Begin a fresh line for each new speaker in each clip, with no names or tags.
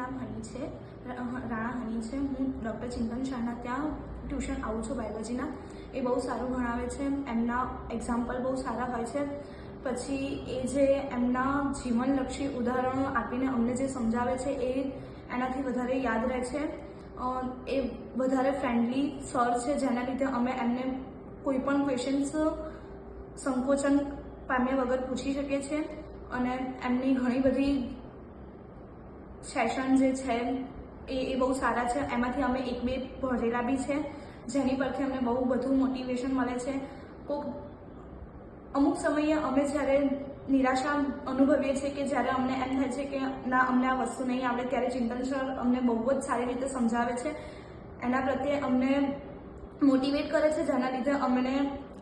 નામ હની છે, રાણા હની છે। હું ડૉક્ટર ચિંતન શાહના ત્યાં ટ્યુશન આવું છું બાયોલોજીના। એ બહુ સારું ભણાવે છે, એમના એક્ઝામ્પલ બહુ સારા હોય છે। પછી એ જે એમના જીવનલક્ષી ઉદાહરણો આપીને અમને જે સમજાવે છે એ એનાથી વધારે યાદ રહે છે। એ વધારે ફ્રેન્ડલી સર છે, જેના લીધે અમે એમને કોઈ પણ ક્વેશ્ચન્સ સંકોચન પામ્યા વગર પૂછી શકીએ છીએ। અને એમની ઘણી બધી સેશન જે છે એ બહુ સારા છે। એમાંથી અમે એક બે ભણેલા બી છે, જેની પરથી અમને બહુ બધું મોટિવેશન મળે છે। અમુક સમયે અમે જ્યારે નિરાશા અનુભવીએ છીએ કે જ્યારે અમને એમ થાય છે કે ના અમને આ વસ્તુ નહીં આવડે, ત્યારે ચિંતન સર અમને બહુ જ સારી રીતે સમજાવે છે। એના પ્રત્યે અમને મોટિવેટ કરે છે, જેના લીધે અમને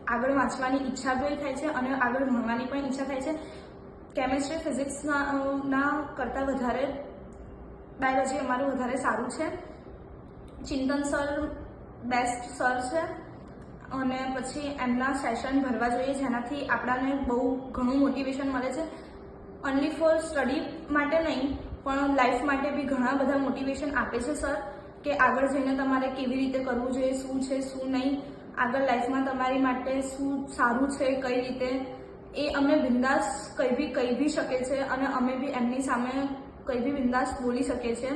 આગળ વાંચવાની ઈચ્છા બી થાય છે અને આગળ ભણવાની પણ ઈચ્છા થાય છે। કેમેસ્ટ્રી ફિઝિક્સના કરતાં વધારે બાયોલોજી અમારું વધારે સારું છે। ચિંતન સર બેસ્ટ સર છે અને પછી એમના સેશન ભરવા જોઈએ, જેનાથી આપણાને બહુ ઘણું મોટિવેશન મળે છે। ઓનલી ફોર સ્ટડી માટે નહીં પણ લાઈફ માટે બી ઘણા બધા મોટિવેશન આપે છે સર, કે આગળ જઈને તમારે કેવી રીતે કરવું જોઈએ, શું છે શું નહીં, આગળ લાઈફમાં તમારી માટે શું સારું છે, કઈ રીતે એ અમને બિંદાસ કહી બી શકે છે અને અમે બી એમની સામે કંઈ બી બિંદાસ બોલી શકીએ છીએ।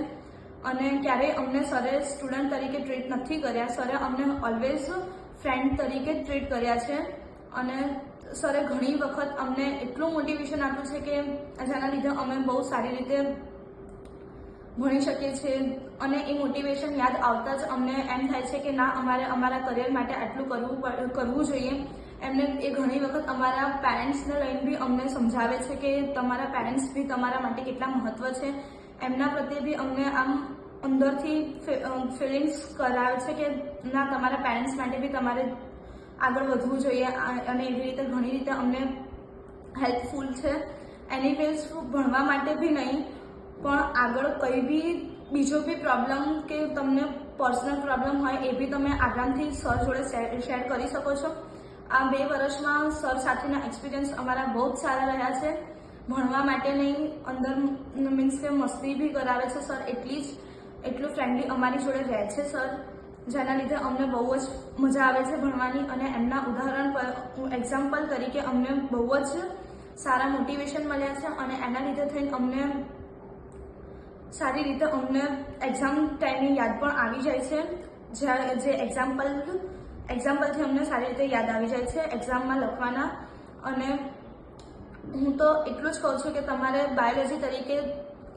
અને ક્યારેય અમને સરે સ્ટુડન્ટ તરીકે ટ્રીટ નથી કર્યા, સરે અમને ઓલવેઝ ફ્રેન્ડ તરીકે જ ટ્રીટ કર્યા છે। અને સરે ઘણી વખત અમને એટલું મોટિવેશન આપ્યું છે કે જેના લીધે અમે બહુ સારી રીતે ભણી શકીએ છીએ। અને એ મોટિવેશન યાદ આવતા જ અમને એમ થાય છે કે ના અમારે અમારા કરિયર માટે આટલું કરવું જોઈએ। એમને એ ઘણી વખત અમારા પેરેન્ટ્સને લઈને બી અમને સમજાવે છે કે તમારા પેરેન્ટ્સ બી તમારા માટે કેટલા મહત્ત્વ છે। એમના પ્રત્યે બી અમને આમ અંદરથી ફિલિંગ્સ કરાવે છે કે ના તમારા પેરેન્ટ્સ માટે બી તમારે આગળ વધવું જોઈએ અને એવી રીતે ઘણી રીતે અમને હેલ્પફુલ છે। એનીવેઝ ભણવા માટે બી નહીં પણ આગળ કંઈ બી બીજો બી પ્રોબ્લેમ કે તમને પર્સનલ પ્રોબ્લેમ હોય એ બી તમે આરામથી સર જોડે શેર કરી શકો છો। આ 2 વર્ષમાં સર સાથેના એક્સપિરિયન્સ અમારા બહુ જ સારા રહ્યા છે। ભણવા માટે નહીં, અંદર મીન્સ કે મસ્તી બી કરાવે છે સર, એટલું ફ્રેન્ડલી અમારી જોડે રહે છે સર, જેના લીધે અમને બહુ જ મજા આવે છે ભણવાની। અને એમના ઉદાહરણ પર એક્ઝામ્પલ તરીકે અમને બહુ જ સારા મોટિવેશન મળ્યા છે અને એના લીધે થઈને અમને સારી રીતે અમને એક્ઝામ ટાઈમની યાદ પણ આવી જાય છે, જે એક્ઝામ્પલથી અમને સારી રીતે યાદ આવી જાય છે એક્ઝામમાં લખવાના। અને હું તો એટલું જ કહું છું કે તમારે બાયોલોજી તરીકે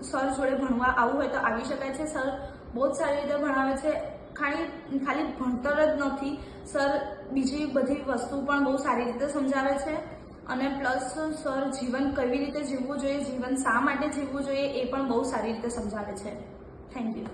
સર જોડે ભણવા આવવું હોય તો આવી શકાય છે। સર બહુ જ સારી રીતે ભણાવે છે, ખાલી ભણતર જ નથી, સર બીજી બધી વસ્તુ પણ બહુ સારી રીતે સમજાવે છે। અને પ્લસ સર જીવન કેવી રીતે જીવવું જોઈએ, જીવન શા માટે જીવવું જોઈએ એ પણ બહુ સારી રીતે સમજાવે છે। Thank you.